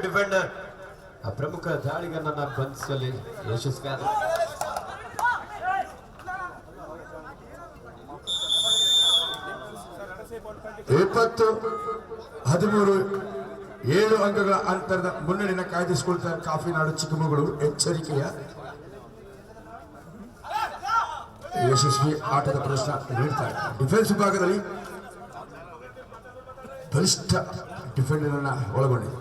Defender ಪ್ರಮುಖ ದಾಳಿಗರನ್ನ ಬಂಧಿಸುವಲ್ಲಿ ಯಶಸ್ವಿಯಾದ 13 ಅಂಕಗಳ ಅಂತರದ ಮುನ್ನಡೆಯನ್ನು ಕಾಯ್ದಿರಿಸಿಕೊಳ್ತಾರೆ ಕಾಫಿನಾಡು ಚಿಕ್ಕಮಗಳೂರು. ಎಚ್ಚರಿಕೆಯ ಯಶಸ್ವಿ ಆಟದ ಪ್ರದರ್ಶನ ನೀಡ್ತಾರೆ. ಡಿಫೆನ್ಸ್ ವಿಭಾಗದಲ್ಲಿ ಬಲಿಷ್ಠ ಡಿಫೆಂಡರ್ ಅನ್ನ ಒಳಗೊಂಡಿದೆ.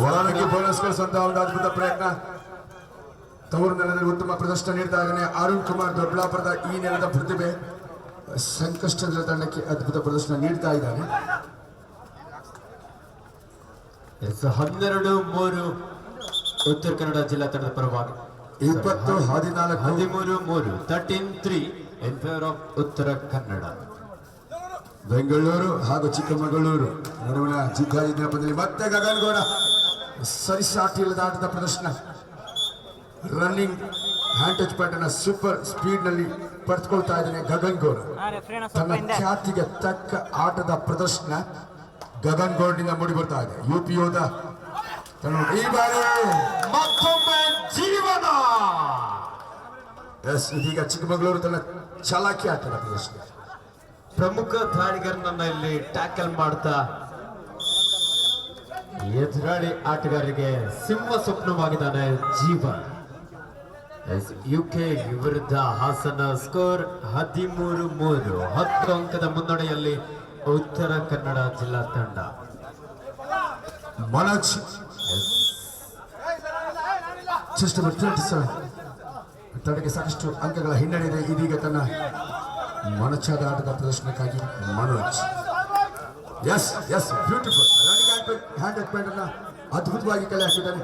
ಒಳಗೆ ಬೋನಸ್ ಗಳಿಸುವಂತಹ ಒಂದು ಅದ್ಭುತ ಪ್ರಯತ್ನ. ತವರು ನೆಲದಲ್ಲಿ ಉತ್ತಮ ಪ್ರದರ್ಶನ ನೀಡ್ತಾ ಇದ್ದಾನೆ ಅರುಣ್ ಕುಮಾರ್ ದೊಡ್ಡಬಳ್ಳಾಪುರದ ಈ ನೆಲದ ಪ್ರತಿಭೆ. ಸಂಕಷ್ಟದ ತಂಡಕ್ಕೆ ಅದ್ಭುತ ಪ್ರದರ್ಶನ ನೀಡ್ತಾ ಇದ್ದಾನೆ. 12-3 ಉತ್ತರ ಕನ್ನಡ ಜಿಲ್ಲಾ ತಂಡದ ಪರವಾಗಿ 20-14 13-3 in favor of ಉತ್ತರ ಕನ್ನಡ. ಬೆಂಗಳೂರು ಹಾಗೂ ಚಿಕ್ಕಮಗಳೂರು ನಡುವಿನ ಜಿದ್ದಾಜಿದ್ದ ನೆಪದಲ್ಲಿ ಮತ್ತೆ ಗಗನ್ಗೌಡ ಸರಿಸಾಟಿ ಇಲ್ಲದ ಆಟದ ಪ್ರದರ್ಶನ. ರನ್ನಿಂಗ್ ಹ್ಯಾಂಡ್ ಟಚ್ ಪಾಯಿಂಟ್ ಅನ್ನ ಸೂಪರ್ ಸ್ಪೀಡ್ ನಲ್ಲಿ ಪಡೆದುಕೊಳ್ತಾ ಇದ್ದಾನೆ ಗಗನ್ಗೌಡ. ತನ್ನ ಖ್ಯಾತಿಗೆ ತಕ್ಕ ಆಟದ ಪ್ರದರ್ಶನ ಗಗನ್ಗೌಡ್ನಿಂದ ಮೂಡಿ ಬರ್ತಾ ಇದೆ. ಯುಪಿ ಯೋಧ ಈ ಬಾರಿ ಮತ್ತೊಮ್ಮೆ ಜೀವನ. ಇದೀಗ ಚಿಕ್ಕಮಗಳೂರು ತನ್ನ ಚಾಲಾಕಿ ಆಟದ ಪ್ರದರ್ಶನ. ಪ್ರಮುಖ ದಾಳಿಗರನ್ನ ಇಲ್ಲಿ ಟ್ಯಾಕಲ್ ಮಾಡ್ತಾ ಎದುರಾಳಿ ಆಟಗಾರರಿಗೆ ಸಿಂಹ ಸ್ವಪ್ನವಾಗಿದ್ದಾನೆ ಜೀವನ್. ಯುಕೆ ವಿರುದ್ಧ ಹಾಸನ ಸ್ಕೋರ್ 13-3 10 ಅಂಕದ ಮುನ್ನಡೆಯಲ್ಲಿ ಉತ್ತರ ಕನ್ನಡ ಜಿಲ್ಲಾ ತಂಡ. ಮನೋಜ್ ತಂಡಕ್ಕೆ ಸಾಕಷ್ಟು ಅಂಕಗಳ ಹಿನ್ನಡೆ ಇದೆ. ಇದೀಗ ತನ್ನ ಮನಚಾದ ಆಟದ ಪ್ರದರ್ಶನಕ್ಕಾಗಿ Manoj beautiful hand touch point ಅನ್ನ ಅದ್ಭುತವಾಗಿ ಕಲೆ ಹಾಕಿದ್ದಾನೆ.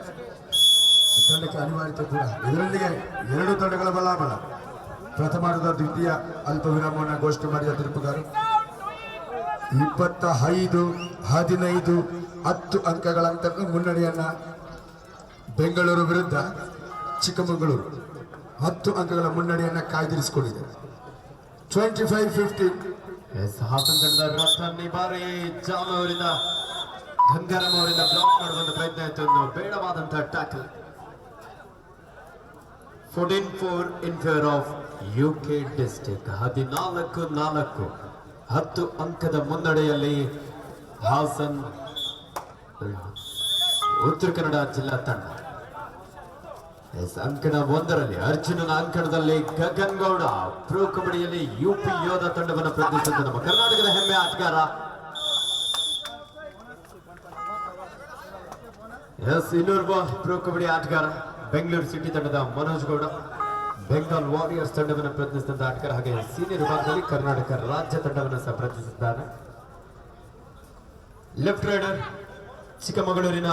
ತಂಡಕ್ಕೆ ಅನಿವಾರ್ಯತೆ ಕೂಡ. ಇದರೊಂದಿಗೆ 2 ತಂಡಗಳ ಬಲಾಬಲ. ಪ್ರಥಮಾರ್ಧದ ದ್ವಿತೀಯ ಅಲ್ಪ ವಿರಾಮವನ್ನು ಘೋಷಣೆ ಮಾಡಿದ ತೀರ್ಪುಗಾರ 25-15 10 ಅಂಕಗಳ ಅಂತರದ ಮುನ್ನಡೆಯನ್ನ ಬೆಂಗಳೂರು ವಿರುದ್ಧ ಚಿಕ್ಕಮಗಳೂರು 10 ಅಂಕಗಳ ಮುನ್ನಡೆಯನ್ನ ಕಾಯ್ದಿರಿಸಿಕೊಂಡಿದೆ. 25-15. ಹಾಸನ ತಂಡದ ರತನ್ ಈ ಬಾರಿ ಜಾಮ್ ಅವರಿಂದ ಗಂಗಾರಾಮ್ ಅವರಿಂದ ಬ್ಲಾಕ್ ಮಾಡುವಂತ ಪ್ರಯತ್ನ ಆಯಿತು. ಬೇಡವಾದಂತಹ tackle. 14-4 in favour of UK district. 14-4 10 ಅಂಕದ ಮುನ್ನಡೆಯಲ್ಲಿ ಹಾಸನ್ ಉತ್ತರ ಕನ್ನಡ ಜಿಲ್ಲಾ ತಂಡ. ಅಂಕಣ 1ರಲ್ಲಿ ಅರ್ಜುನನ ಅಂಕಣದಲ್ಲಿ ಗಗನ್ಗೌಡ. ಪ್ರೋ ಕಬಡ್ಡಿಯಲ್ಲಿ ಯುಪಿ ಯೋಧ ತಂಡವನ್ನು ಪ್ರತಿನಿಧಿಸಿದ ನಮ್ಮ ಕರ್ನಾಟಕದ ಹೆಮ್ಮೆ ಆಟಗಾರ. ಇನ್ನೋರ್ವ ಪ್ರೋ ಕಬಡ್ಡಿ ಆಟಗಾರ ಬೆಂಗಳೂರು ಸಿಟಿ ತಂಡದ ಮನೋಜ್ ಗೌಡ. ಬೆಂಗಾಲ್ ವಾರಿಯರ್ಸ್ ತಂಡವನ್ನು ಪ್ರತಿನಿಧಿಸಿದ ಆಟಗಾರ. ಹಾಗೆ ಸೀನಿಯರ್ ವಿಭಾಗದಲ್ಲಿ ಕರ್ನಾಟಕ ರಾಜ್ಯ ತಂಡವನ್ನು ಸಹ ಪ್ರತಿನಿಧಿಸಿದ್ದಾರೆ. ಲೆಫ್ಟ್ ರೈಡರ್ ಚಿಕ್ಕಮಗಳೂರಿನ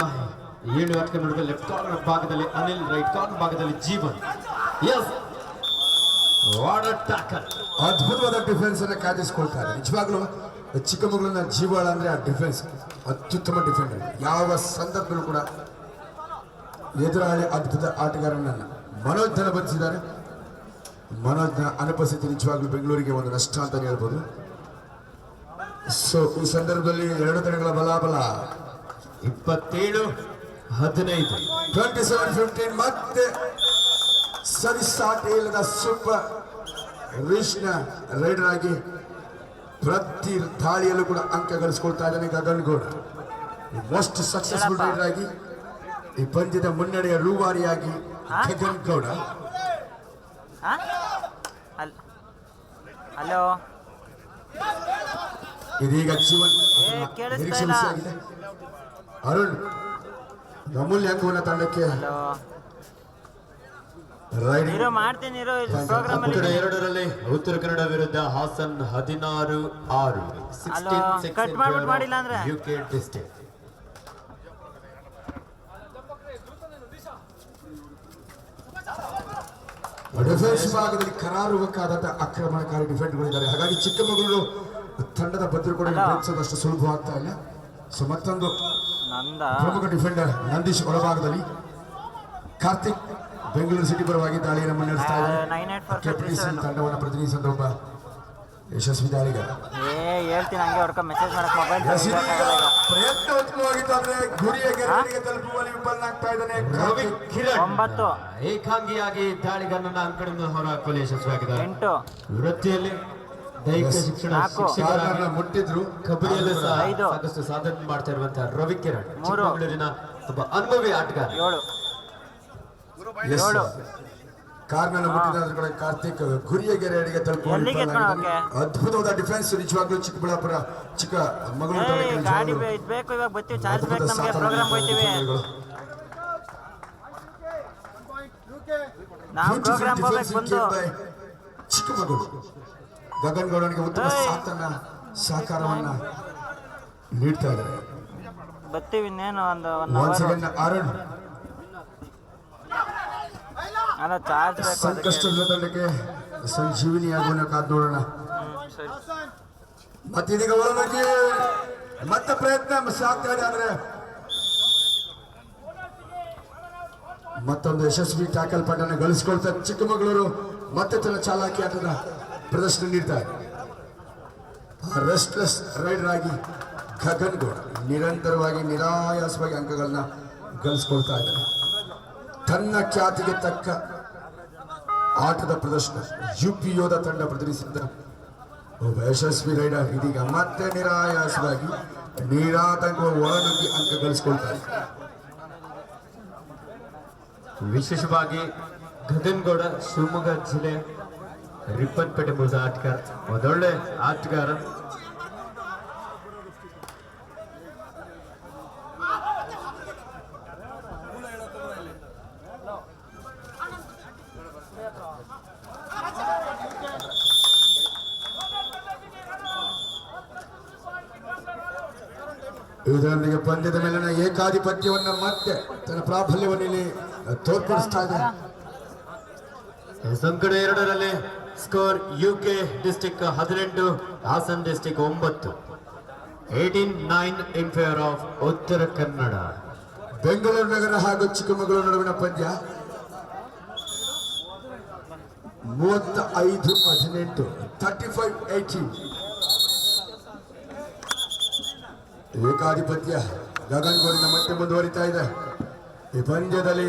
7 ಆಟಗಾರ ನಡುವೆ ಲೆಫ್ಟ್ ಕಾರ್ನರ್ ಭಾಗದಲ್ಲಿ ಅನಿಲ್, ರೈಟ್ ಕಾರ್ನರ್ ಭಾಗದಲ್ಲಿ ಜೀವನ್. What a tackle. ಅದ್ಭುತವಾದ ಡಿಫೆನ್ಸ್ ಅನ್ನ ಕಾಯ್ದಿರಿಸಿಕೊಳ್ತಾರೆ. ನಿಜವಾಗ್ಲೂ ಚಿಕ್ಕಮಗಳೂರಿನ ಜೀವಾಳ ಅಂದ್ರೆ ಆ ಡಿಫೆನ್ಸ್ ಅತ್ಯುತ್ತಮ ಡಿಫೆಂಡರ್. ಯಾವ ಸಂದರ್ಭದಲ್ಲೂ ಕೂಡ ಎದುರಾಳಿ ಅದ್ಭುತ ಆಟಗಾರನನ್ನ ಮನೋಜ್ ಬದಿಸಿದ್ದಾರೆ. ಮನೋಜ್ನ ಅನುಪಸ್ಥಿತಿ ನಿಜವಾಗ್ಲೂ ಬೆಂಗಳೂರಿಗೆ ಒಂದು ನಷ್ಟ ಅಂತ ಹೇಳ್ಬೋದು. ಸೊ ಈ ಸಂದರ್ಭದಲ್ಲಿ 2 ತಂಡಗಳ ಬಲಾಬಲ 27-15. 27-15 ಮತ್ತೆ ಸರಿಸಾಟಿ ಇಲ್ಲದ ಸೂಪರ್ ರಿಚ್ನ ರೈಡರ್ ಆಗಿ ಪ್ರತಿ ದಾಳಿಯಲ್ಲೂ ಕೂಡ ಅಂಕ ಗಳಿಸಿಕೊಳ್ತಾ ಇದ್ದಾನೆ ಗಗನ್ಗೌಡ. ಮೋಸ್ಟ್ ಸಕ್ಸಸ್ಫುಲ್ ರೈಡರ್ ಆಗಿ ಈ ಪಂದ್ಯದ ಮುನ್ನಡೆಯ ರೂವಾರಿಯಾಗಿ ಗಗನ್ಗೌಡ. ಹಲೋ, ಇದೀಗ ಜೀವನ್ ನಿರೀಕ್ಷೆ ಅರುಣ್ ಅಮೂಲ್ಯ ಅಂಕವನ್ನ ತಂಡಕ್ಕೆ ಮಾಡ್ತೀನಿ. 2ರಲ್ಲಿ ಉತ್ತರ ಕನ್ನಡ ವಿರುದ್ಧ ಹಾಸನ್ 16-6 ಕಟ್ ಮಾಡ್ಬಿಟ್ಟು ಮಾಡಿಲ್ಲ ಅಂದ್ರೆ ಯುಕೆ ಡಿಸ್ಟ್ರಿಕ್ಟ್. ಡಿಫೆನ್ಸ್ ಭಾಗದಲ್ಲಿ ಕರಾರುವಕ್ಕಾದಂತಹ ಆಕ್ರಮಣಕಾರಿ ಡಿಫೆಂಡ್ಗಳಿದ್ದಾರೆ. ಹಾಗಾಗಿ ಚಿಕ್ಕಮಗಳೂರು ತಂಡದ ಭದ್ರಕೋಟೆ ಪ್ರಯತ್ನಿಸೋದಷ್ಟು ಸುಲಭವಾಗ್ತಾ ಇಲ್ಲ. ಸೊ ಮತ್ತೊಂದು ಪ್ರಮುಖ ಡಿಫೆಂಡರ್ ನಂದೀಶ್ ಒಳಭಾಗದಲ್ಲಿ. ಕಾರ್ತಿಕ್ ಬೆಂಗಳೂರು ಸಿಟಿ ಪರವಾಗಿ ದಾಳಿಯನ್ನು ಮುನ್ನಡೆಸ್ತಾ ಇದ್ದಾರೆ. ತಂಡವನ್ನು ಪ್ರತಿನಿಧಿಸಿದ ಒಬ್ಬ ಯಶಸ್ವಿ ದಾಳಿಗಾರ ಹೇಳ್ತೀನಿ ಹಂಗೆ ಹೊಡ್ಕೊ ಮೆಸೇಜ್ ಮಾಡಕ್ ಮೊಬೈಲ್ ಯಶಸ್ವಿ ಪ್ರಯತ್ನ ಉತ್ತಮವಾಗಿತ್ತು ಆದ್ರೆ ಗುರಿಯ ಗೆರೆಗೆ ತಲುಪುವಲ್ಲಿ ವಿಫಲನಾಗ್ತಾ ಇದ್ದಾನೆ ರವಿ ಕಿರಣ್ 9 ಏಕಾಂಗಿಯಾಗಿ ದಾಳಿಗಾರನನ್ನ ಅಂಕಣದಿಂದ ಹೊರಹಾಕಲು ಯಶಸ್ವಿಯಾಗಿದ್ದಾರೆ 8 ವೃತ್ತಿಯಲ್ಲಿ ದೈಹಿಕ ಶಿಕ್ಷಣ 4. ಶಿಕ್ಷಕರಾಗಿ ಕಾರ್ನರ್ನ ಮುಟ್ಟಿದ್ರು ಕಬಡ್ಡಿಯಲ್ಲೂ ಸಹ 5. ಸಾಕಷ್ಟು ಸಾಧನೆ ಮಾಡ್ತಾ ಇರುವಂತಹ ರವಿ ಕಿರಣ್ 3. ಚಿಕ್ಕಮಗಳೂರಿನ ಒಬ್ಬ ಅನುಭವಿ ಆಟಗಾರ 7 ಎಸ್ 7 ಕಾರ್ನರ್ನ ಮುಟ್ಟಿದ್ರು ಕೂಡ ಕಾರ್ತಿಕ್ ಗುರಿಯ ಗೆರೆಗೆ ತಲುಪುವಲ್ಲಿ ಎಲ್ಲಿಗೆ ವಿಫಲನಾಗಿದ್ದಾನೆ. ಎತ್ಕೊಂಡು ಅದ್ಭುತವಾದ ಡಿಫೆನ್ಸ್ ನಿಜವಾಗ್ಲೂ ಚಿಕ್ಕಬಳ್ಳಾಪುರ ಮಗಳೂರು ತಾಲೂಕಿನ ಗಾಡಿ ಜವಾಬ್ದಾರಿ. ಇದ್ ಬೇಕು ಇವಾಗ ಬರ್ತೀವಿ ಚಾರ್ಜ್ ಬೇಕು ಅದ್ಭುತ ನಮಗೆ ಸಾಧನೆ ಪ್ರೋಗ್ರಾಮ್ ಹೋಗ್ತೀವಿ ನಾವು Beautiful ಪ್ರೋಗ್ರಾಮ್ ಹೋಗ್ಬೇಕು defensive ಬಂದು game by ಚಿಕ್ಕಮಗಳೂರು ಗಗನ್ ಗೌಡನಿಗೆ ಉತ್ತಮ ಸಾಥನ್ನ ಸಹಕಾರವನ್ನ ನೀಡ್ತಾ ಇದ್ದಾರೆ. ಬರ್ತೀವಿ ಇನ್ನೇನು ಒಂದು 1 Once ಅವರ್ again ಅರುಣ್ ಅಲ್ಲ ಚಾರ್ಜ್ ಬೇಕು ಅದಕ್ಕೆ ಸಂಕಷ್ಟದ ತಂಡಕ್ಕೆ ಸಂಜೀವಿನಿ ಆಗೋಣ ಕಾದ್ ನೋಡೋಣ. ಸರಿ ಮತ್ತೀಗ ಒಳಗೆ ಮತ್ತೆ ಪ್ರಯತ್ನ ಸಾಗ್ತಾ ಇದೆ ಆದ್ರೆ ಮತ್ತೊಂದು ಯಶಸ್ವಿ ಟ್ಯಾಕಲ್ ಪಟ್ಟಣ ಗಳಿಸಿಕೊಳ್ತಾ ಚಿಕ್ಕಮಗಳೂರು ಮತ್ತೆ ತನ್ನ ಚಾಲಾಕಿ ಆಟದ ಪ್ರದರ್ಶನ ನೀಡ್ತಾರೆ. ರೆಸ್ಟ್ಲೆಸ್ ರೈಡರ್ ಆಗಿ ಗಗನ್ ಗೌಡ ನಿರಂತರವಾಗಿ ನಿರಾಯಾಸವಾಗಿ ಅಂಕಗಳನ್ನ ಗಳಿಸ್ಕೊಳ್ತಾ ಇದ್ದಾರೆ. ತನ್ನ ಖ್ಯಾತಿಗೆ ತಕ್ಕ ಆಟದ ಪ್ರದರ್ಶನ ಯುಪಿ ಯೋಧ ತಂಡ ಪ್ರದರ್ಶಿಸಿದ ಒಬ್ಬ ಯಶಸ್ವಿ ರೈಡರ್ ಇದೀಗ ಮತ್ತೆ ನಿರಾಯಾಸವಾಗಿ ನಿರಾತಂಕವಾಗಿ ಒಳನುಗ್ಗಿ ಅಂಕ ಗಳಿಸ್ಕೊಳ್ತಾರೆ. ವಿಶೇಷವಾಗಿ ಗಗನ್ಗೌಡ ಶಿವಮೊಗ್ಗ ಜಿಲ್ಲೆ ರಿಪ್ಪನ್ಪೇಟೆ ಮೂಲದ ಆಟಗಾರ, ಒಂದೊಳ್ಳೆ ಆಟಗಾರ. ಇದರೊಂದಿಗೆ ಪಂದ್ಯದ ಮೇಲಿನ ಏಕಾಧಿಪತ್ಯವನ್ನ ಮತ್ತೆ ತನ್ನ ಪ್ರಾಬಲ್ಯವನ್ನು ಇಲ್ಲಿ ತೋರ್ಪಡಿಸ್ತಾ ಇದೆ. ಸಂಕಟ 2ರಲ್ಲಿ score UK district 18, Hassan district 9. 18-9 in favour of Uttara Kannada. Bengaluru ನಗರ ಹಾಗೂ ಚಿಕ್ಕಮಗಳೂರು ನಡುವಿನ ಪಂದ್ಯ 35-18 35-18 ಏಕಾಧಿಪತ್ಯ ಗಗನ್ಗೌಡಿನ ಮತ್ತೆ ಮುಂದುವರಿತಾ ಇದೆ. ಈ ಪಂದ್ಯದಲ್ಲಿ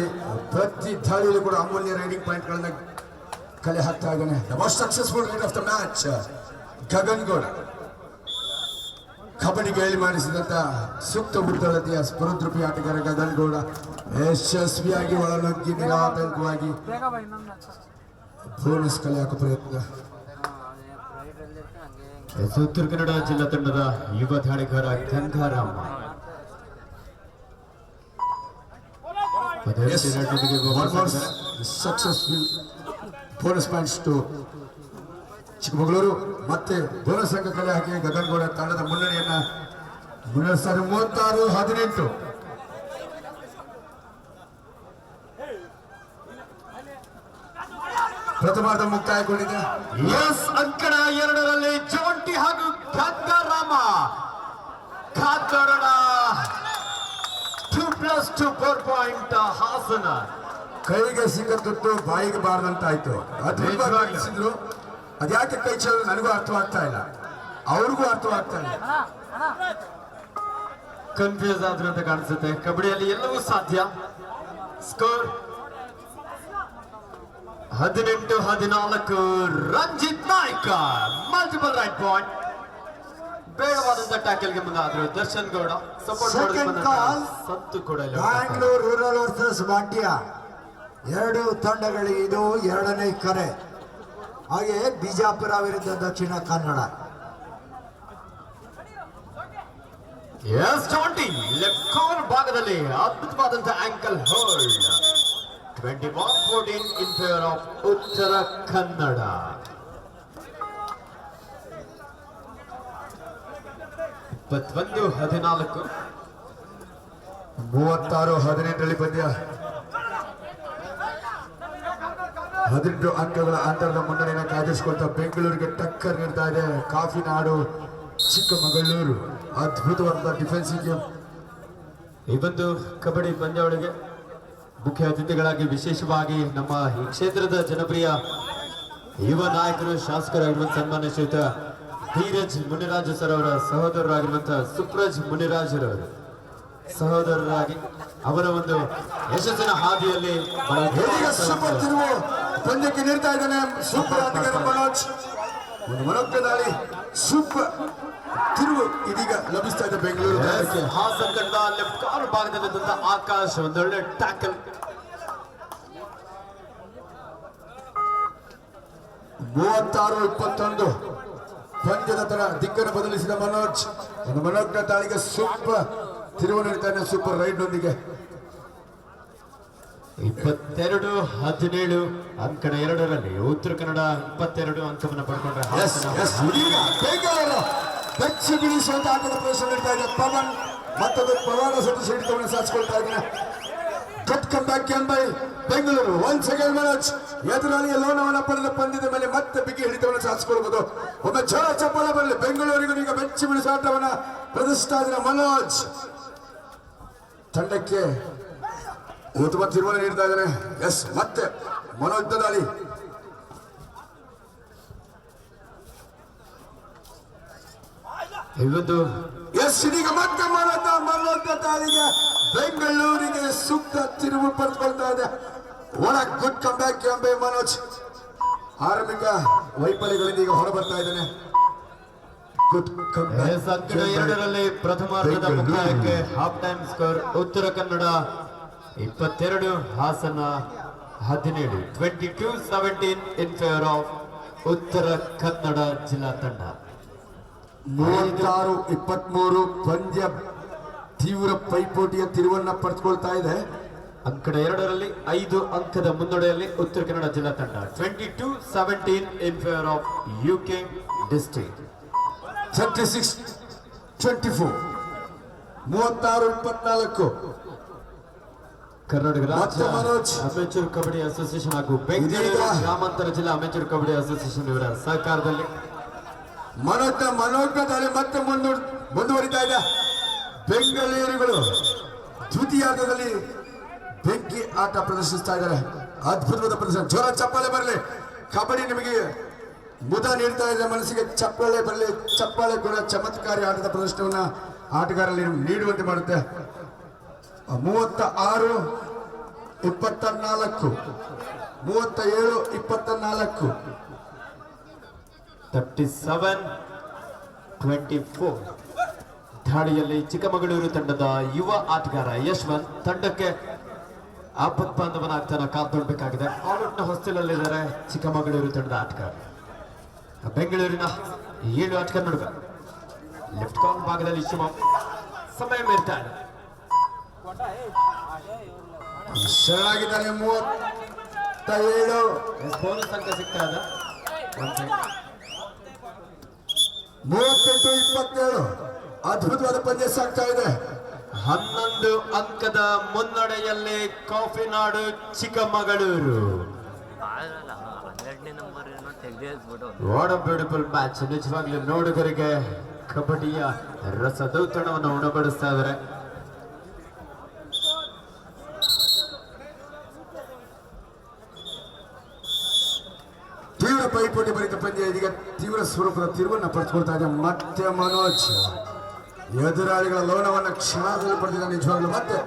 ಪ್ರತಿ ದಾಳಿಯಲ್ಲೂ ಕೂಡ ಅಮೂಲ್ಯ ರೈಡಿಂಗ್ ಪಾಯಿಂಟ್ ಗಳನ್ನ ಕಲೆ ಹಾಕ್ತಾ ಇದ್ದಾನೆ. Most successful raid of the match Gagan Gowda. ಕಬಡ್ಡಿಗೆ ಹೇಳಿ ಮಾಡಿಸಿದಂತ ಸೂಕ್ತ ಬುದ್ಧಳತೆಯ ಸ್ಫುರದ್ರೂಪಿ ಆಟಗಾರ ಗಗನ್ಗೌಡ ಯಶಸ್ವಿಯಾಗಿ ಒಳನುಗ್ಗಿ ನಿರಾತಂಕವಾಗಿ ಬೋನಸ್ ಕಲೆ ಹಾಕೋ ಪ್ರಯತ್ನ. ಉತ್ತರ ಕನ್ನಡ ಜಿಲ್ಲಾ ತಂಡದ ಯುವ ದಾಳಿಗಾರ Gangarama. Successful bonus points to Chikkamagaluru. ಮತ್ತೆ ಬೋನಸ್ ಅಂಕ ಕಲೆ ಹಾಕಿ ಗಗನ್ಗೌಡ ತಂಡದ ಮುನ್ನಡೆಯನ್ನ ಮುನ್ನಡೆಸ್ತಾರೆ 36-18. ಪ್ರಥಮಾರ್ಧ ಮುಕ್ತಾಯಗೊಂಡಿದೆ. ಎಸ್ ಅಂಕಣ 2ರಲ್ಲಿ ಜೋಂಟಿ ಹಾಗೂ ಗಂಗಾರಾಮ. ಕಾತರಣ 2+2 4 ಪಾಯಿಂಟ್ ಹಾಸನ. ಕೈಗೆ ಸಿಕ್ಕಂತದ್ದು ಬಾಯಿಗೆ ಬಾರದಂತಾಯ್ತು. ಅದ್ಭುತವಾಗಿಸಿದ್ರು. ಅದ್ಯಾಕೆ ಕೈ ಚೆಲ್ಲ ನನಗೂ ಅರ್ಥವಾಗ್ತಾ ಇಲ್ಲ, ಅವ್ರಿಗೂ ಅರ್ಥವಾಗ್ತಾ ಇಲ್ಲ. ಕನ್ಫ್ಯೂಸ್ ಆದ್ರು ಅಂತ ಕಾಣಿಸುತ್ತೆ. ಕಬಡ್ಡಿಯಲ್ಲಿ ಎಲ್ಲವೂ ಸಾಧ್ಯ. Score 18-14. Ranjith Naik multiple right point. ಬೇಡವಾದಂತ ಟ್ಯಾಕಲ್ಗೆ ಮುಂದಾದ್ರು Darshan Gowda. Support Second call. ಸತ್ತು ಕೂಡ ಇಲ್ಲ. ಬ್ಯಾಂಗ್ಳೂರ್ ರೂರಲ್ ವರ್ಸಸ್ ಮಂಡ್ಯ ಎರಡು ತಂಡಗಳಿಗೆ ಇದು 2ನೇ ಕರೆ. ಹಾಗೆ ಬಿಜಾಪುರ ವಿರುದ್ಧ Dakshina Kannada. Yes Jonty left corner ಭಾಗದಲ್ಲಿ ಅದ್ಭುತವಾದಂತ ankle hold. 21-14 in favour of Uttara Kannada. ಇಪ್ಪತ್ತೊಂದು 14. 36-18 ಪಂದ್ಯ. 18 ಅಂಕಗಳ ಅಂತರದ ಮುನ್ನಡೆಯನ್ನು ಕಾದಿಸಿಕೊಳ್ತಾ ಬೆಂಗಳೂರಿಗೆ ಟಕ್ಕರ್ ನೀಡ್ತಾ ಇದೆ ಕಾಫಿನಾಡು ಚಿಕ್ಕಮಗಳೂರು. ಅದ್ಭುತವಾದ ಡಿಫೆನ್ಸಿವ್ ಗೇಮ್. ಈ ಒಂದು ಕಬಡ್ಡಿ ಪಂದ್ಯಾವಳಿಗೆ ಮುಖ್ಯ ಅತಿಥಿಗಳಾಗಿ ವಿಶೇಷವಾಗಿ ನಮ್ಮ ಈ ಕ್ಷೇತ್ರದ ಜನಪ್ರಿಯ ಯುವ ನಾಯಕರು ಶಾಸಕರಾಗಿರುವ ಸನ್ಮಾನ್ಯ ಶ್ರೀಯುತ ಧೀರಜ್ ಮುನಿರಾಜು ಸರ್ ಅವರ ಸಹೋದರರಾಗಿರುವಂತಹ ಸುಪ್ರಜ್ ಮುನಿರಾಜರವರು ಸಹೋದರರಾಗಿ ಅವರ ಒಂದು ಯಶಸ್ಸಿನ ಹಾದಿಯಲ್ಲಿ ಇದೀಗ ಸೂಪರ್ ತಿರುವು ಪಂದ್ಯಕ್ಕೆ ನೀಡ್ತಾ ಇದ್ದಾನೆ ಸೂಪರ್ ಆಟಗಾರ ಮನೋಜ್. ಒಂದು ಮನೋಜ್ಞ ದಾಳಿ ಸೂಪರ್ ತಿರುವು ಇದೀಗ ಲಭಿಸ್ತಾ ಇದೆ ಬೆಂಗಳೂರು ತಂಡಕ್ಕೆ. ಹಾಸನ್ ತಂಡ ಲೆಫ್ಟ್ ಕಾರ್ನರ್ ಭಾಗದಲ್ಲಿದ್ದಂತ ಆಕಾಶ್ ಒಂದೊಳ್ಳೆ ಟ್ಯಾಕಲ್. 36-21 ಪಂದ್ಯದ ತರ ದಿಕ್ಕನ್ನು ಬದಲಿಸಿದ ಮನೋಜ್. ಒಂದು ಮನೋಜ್ಞ ದಾಳಿಗೆ ಸೂಪರ್ ತಿರುವು ನೀಡ್ತಾನೆ ಸೂಪರ್ ರೈಡ್ ನೊಂದಿಗೆ. 22-17 ಅಂಕಣ 2ರಲ್ಲಿ ಉತ್ತರ ಕನ್ನಡ 22 ಅಂಕವನ್ನು ಪಡ್ಕೊಂಡ್ರೆ ಹಾಸನ ಇದೀಗ ಬೆಂಗಳೂರು ಬೆಚ್ಚಿ ಬೀಳಿಸುವಂತ ಆಟದ ಪ್ರವೇಶ ನೀಡ್ತಾ ಇದೆ ಪವನ್. ಮತ್ತೊಂದು ಪ್ರವಾಹ ಸದಸ್ಯ ಹಿಡಿತವನ್ನು ಸಾಧಿಸಿಕೊಳ್ತಾ ಇದ್ದಾನೆ. ಕಟ್ ಕಮ್ ಬ್ಯಾಕ್ ಎಂಬೈ ಬೆಂಗಳೂರು. ಒನ್ ಸೆಕೆಂಡ್ ಮನೋಜ್ ಎದುರಾಳಿಯ ಲೋನವನ್ನ ಪಡೆದ ಪಂದ್ಯದ ಮೇಲೆ ಮತ್ತೆ ಬಿಗಿ ಹಿಡಿತವನ್ನು ಸಾಧಿಸಿಕೊಳ್ಳಬಹುದು. ಒಮ್ಮೆ ಜೋರ ಚಪ್ಪಾಳೆ ಬರಲಿ ಬೆಂಗಳೂರಿಗೂ. ಈಗ ಬೆಚ್ಚಿ ಬೀಳಿಸುವ ಆಟವನ್ನ ಪ್ರದರ್ಶಿಸ್ತಾ ಇದ್ದಾರೆ ಮನೋಜ್. ತಂಡಕ್ಕೆ ಉತ್ತಮ ತಿರುವನ್ನು ನೀಡ್ತಾ ಇದ್ದಾನೆ. ಎಸ್ ಮತ್ತೆ ಮನೋಜ್ ದಾಳಿ. ಇವತ್ತು ಎಸ್ ಇದೀಗ ಮತ್ತೆ ಮನೋಜ್ಞ ದಾಳಿಗೆ ಬೆಂಗಳೂರಿಗೆ ಸೂಕ್ತ ತಿರುವು ಪಡೆದುಕೊಳ್ತಾ ಇದೆ. ಒಳ ಗುಡ್ ಕಮ್ ಬ್ಯಾಕ್ ಎಂಬೆ ಮನೋಜ್ ಆರಂಭಿಕ ವೈಫಲ್ಯಗಳಿಂದ ಈಗ ಹೊರಬರ್ತಾ ಇದ್ದಾನೆ. ಗುಡ್ ಕಮ್ ಬ್ಯಾಕ್ ಅಂಕಣ 2ರಲ್ಲಿ ಪ್ರಥಮಾರ್ಧದ ಮುಕ್ತಾಯಕ್ಕೆ half time score Uttara Kannada 22 Hassan 17. 22-17 in favour of Uttara Kannada ಜಿಲ್ಲಾ ತಂಡ. 36-23 ಪಂದ್ಯ ತೀವ್ರ ಪೈಪೋಟಿಯ ತಿರುವನ್ನ ಪಡೆದುಕೊಳ್ತಾ ಇದೆ. ಅಂಕಣ 2ರಲ್ಲಿ 5 ಅಂಕದ ಮುನ್ನಡೆಯಲ್ಲಿ ಉತ್ತರ ಕನ್ನಡ ಜಿಲ್ಲಾ ತಂಡ. 22-17 ಇನ್ favour of UK district. 36-24 36-24 Karnataka ರಾಜ್ಯ ಮತ್ತೆ ಮನೋಜ್. ಅಮೆಚೂರ್ ಕಬಡ್ಡಿ ಅಸೋಸಿಯೇಷನ್ ಹಾಗೂ ಬೆಂಗಳೂರು ಇದೀಗ ಗ್ರಾಮಾಂತರ ಜಿಲ್ಲಾ ಅಮೆಚೂರ್ ಕಬಡ್ಡಿ ಅಸೋಸಿಯೇಷನ್ ಇವರ ಸಹಕಾರದಲ್ಲಿ ಮನೋಜ್ಞ ದಾಳಿ ಮತ್ತೆ ಮುಂದುವರಿತಾ ಇದೆ. ಬೆಂಗಳೂರುಗಳು ದ್ವಿತೀಯಾರ್ಧದಲ್ಲಿ ಬೆಂಕಿ ಆಟ ಪ್ರದರ್ಶಿಸ್ತಾ ಇದ್ದಾರೆ. ಅದ್ಭುತವಾದ ಪ್ರದರ್ಶನ. ಜೋರ ಚಪ್ಪಾಳೆ ಬರಲಿ. ಕಬಡ್ಡಿ ನಿಮಗೆ ಮುದ ನೀಡ್ತಾ ಇದೆ. ಮನಸ್ಸಿಗೆ ಚಪ್ಪಾಳೆ ಬರಲಿ. ಚಪ್ಪಾಳೆ ಕೂಡ ಚಮತ್ಕಾರಿ ಆಟದ ಪ್ರದರ್ಶನವನ್ನ ಆಟಗಾರರಲ್ಲಿ ನೀಡುವಂತೆ ಮಾಡುತ್ತೆ. 36-24 37-24 37-24 ದಾಳಿಯಲ್ಲಿ ಚಿಕ್ಕಮಗಳೂರು ತಂಡದ ಯುವ ಆಟಗಾರ ಯಶವಂತ್ ತಂಡಕ್ಕೆ ಆಪತ್ ಬಾಂಧವನಾಗ್ತಾನೆ ಕಾಪಾಡಬೇಕಾಗಿದೆ. ಆಲ್ಔಟ್ನ ಹೊಸ್ತಿಲಲ್ಲಿದ್ದಾರೆ ಚಿಕ್ಕಮಗಳೂರು ತಂಡದ ಆಟಗಾರ. ಬೆಂಗಳೂರಿನ 7 ಆಟಗಾರ ನಡುವೆ ಲೆಫ್ಟ್ ಕಾರ್ನರ್ ಭಾಗದಲ್ಲಿ ಶಿವ ಸಮಯ ಮೀರ್ತಾ ಇದೆ. ಶರಣಾಗಿದ್ದಾನೆ. 37 ಬೋನಸ್ ಅಂಕ ಸಿಗ್ತಾ ಇದೆ. 38-27 ಅದ್ಭುತವಾದ ಪಂದ್ಯ ಸಾಗ್ತಾ ಇದೆ. 11 ಅಂಕದ ಮುನ್ನಡೆಯಲ್ಲಿ ಕಾಫಿನಾಡು ಚಿಕ್ಕಮಗಳೂರು. 12ನೇ ನಂಬರ್ ಏನೋ ತೆಗೆದಿಸ್ಬಿಟ್ಟು ವಾಟ್ ಅ ಬ್ಯೂಟಿಫುಲ್ ಮ್ಯಾಚ್. ನಿಜವಾಗ್ಲೂ ನೋಡುಗರಿಗೆ ಕಬಡ್ಡಿಯ ರಸದೌತಣವನ್ನು ಉಣಬಡಿಸ್ತಾ ಇದ್ದಾರೆ. ತೀವ್ರ ಪೈಪೋಟಿ ಭರಿತ ಪಂದ್ಯ ಇದೀಗ ತೀವ್ರ ಸ್ವರೂಪದ ತಿರುವನ್ನ ಪಡೆದುಕೊಳ್ತಾ ಇದೆ. ಮತ್ತೆ ಮನೋಜ್ ಎದುರಾಳಿಗಳ ಲೋನವನ್ನ ಕ್ಷಣದಲ್ಲಿ ಪಡೆದಿದ್ದ. ನಿಜವಾಗ್ಲೂ ಮತ್ತೆ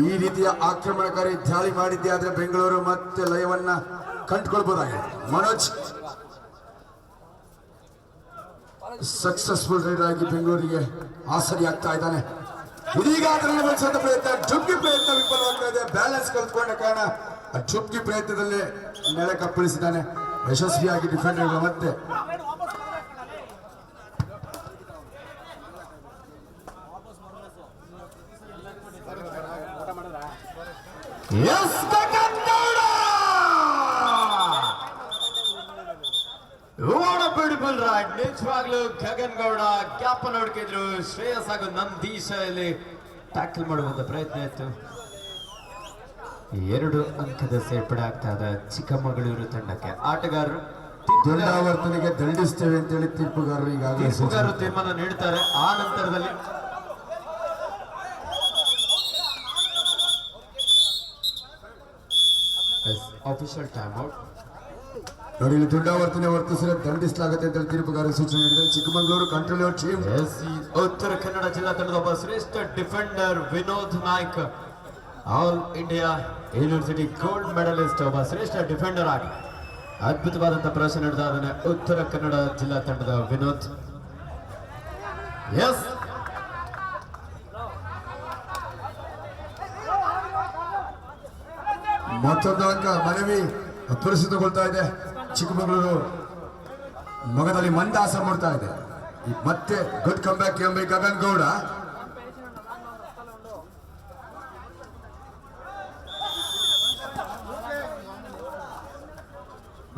ಈ ರೀತಿಯ ಆಕ್ರಮಣಕಾರಿ ದಾಳಿ ಮಾಡಿದ್ದೆ ಆದ್ರೆ ಬೆಂಗಳೂರು ಮತ್ತೆ ಲಯವನ್ನ ಕಂಡುಕೊಳ್ಬಹುದಾಗಿದೆ. ಮನೋಜ್ ಸಕ್ಸಸ್ಫುಲ್ ರೈಡರ್ ಆಗಿ ಬೆಂಗಳೂರಿಗೆ ಆಸರಿ ಆಗ್ತಾ ಇದ್ದಾನೆ. ಇದೀಗ ಅದನ್ನು ಬಳಸುವಂತ ಪ್ರಯತ್ನ ಜುಗ್ಗಿ ಪ್ರಯತ್ನ ವಿಫಲವಾಗ್ತಾ ಇದೆ. ಬ್ಯಾಲೆನ್ಸ್ ಕಲ್ತ್ಕೊಂಡ ಕಾರಣ ಆ ಜುಗ್ಗಿ ಪ್ರಯತ್ನದಲ್ಲಿ ನೆಲೆ ಕಪ್ಪಳಿಸಿದ್ದಾನೆ. ಯಶಸ್ವಿಯಾಗಿ ಡಿಫೆಂಡರ್ಗಳು ಮತ್ತೆ ವಾಟ್ ಅ ಬ್ಯೂಟಿಫುಲ್ ರೈಡ್. ನಿಜವಾಗ್ಲೂ ಗಗನ್ ಗೌಡ ಗ್ಯಾಪ್ ಅನ್ನು ಹುಡುಕಿದ್ರು. ಶ್ರೇಯಸ್ ಹಾಗೂ ನಂದೀಶ ಇಲ್ಲಿ ಟ್ಯಾಕಲ್ ಮಾಡುವಂತ ಪ್ರಯತ್ನ ಇತ್ತು. 2 ಅಂಕದ ಸೇರ್ಪಡೆ ಆಗ್ತಾ ಇದೆ ಚಿಕ್ಕಮಗಳೂರು ತಂಡಕ್ಕೆ. ಆಟಗಾರರು ದಂಡಾವರ್ತನೆಗೆ ದಂಡಿಸ್ತೇವೆ ಅಂತೇಳಿ ತೀರ್ಪುಗಾರರು ಈಗಾಗಲೇ ತೀರ್ಮಾನ ನೀಡುತ್ತಾರೆ. ಆ ನಂತರದಲ್ಲಿ ಆಫಿಷಿಯಲ್ ಟೈಮ್ ಔಟ್. ನೋಡಿ ಇಲ್ಲಿ ದುಂಡಾವರ್ತನೆ ವರ್ತಿಸಿದ್ರೆ ದಂಡಿಸಲಾಗುತ್ತೆ ಅಂತ ತೀರ್ಪುಗಾರ ಸೂಚನೆ ನೀಡಿದ್ದಾರೆ. ಚಿಕ್ಕಮಗಳೂರು ಕಂಟ್ರೋಲ್ ಟೀಮ್ ಎಸ್ ಈ ಉತ್ತರ ಕನ್ನಡ ಜಿಲ್ಲಾ ತಂಡದ ಒಬ್ಬ ಶ್ರೇಷ್ಠ defender Vinod Naik, all India university gold medalist, ಒಬ್ಬ ಶ್ರೇಷ್ಠ ಡಿಫೆಂಡರ್ ಆಗಿ ಅದ್ಭುತವಾದಂತಹ ಪ್ರದರ್ಶನ ನೀಡಿದ ಉತ್ತರ ಕನ್ನಡ ಜಿಲ್ಲಾ ತಂಡದ ವಿನೋದ್. ಎಸ್ ಮತ್ತೊಂದು ಅಂಕ ಮನವಿ ಪರಿಸ್ಥಿತಿಗೊಳ್ತಾ ಇದೆ. ಚಿಕ್ಕಮಗಳೂರು ಮೊಗದಲ್ಲಿ ಮಂದಾಸ ಮೂಡ್ತಾ ಇದೆ. ಮತ್ತೆ ಗುಡ್ ಕಮ್ ಬ್ಯಾಕ್ ಎಂಬ ಗಗನ್ ಗೌಡ.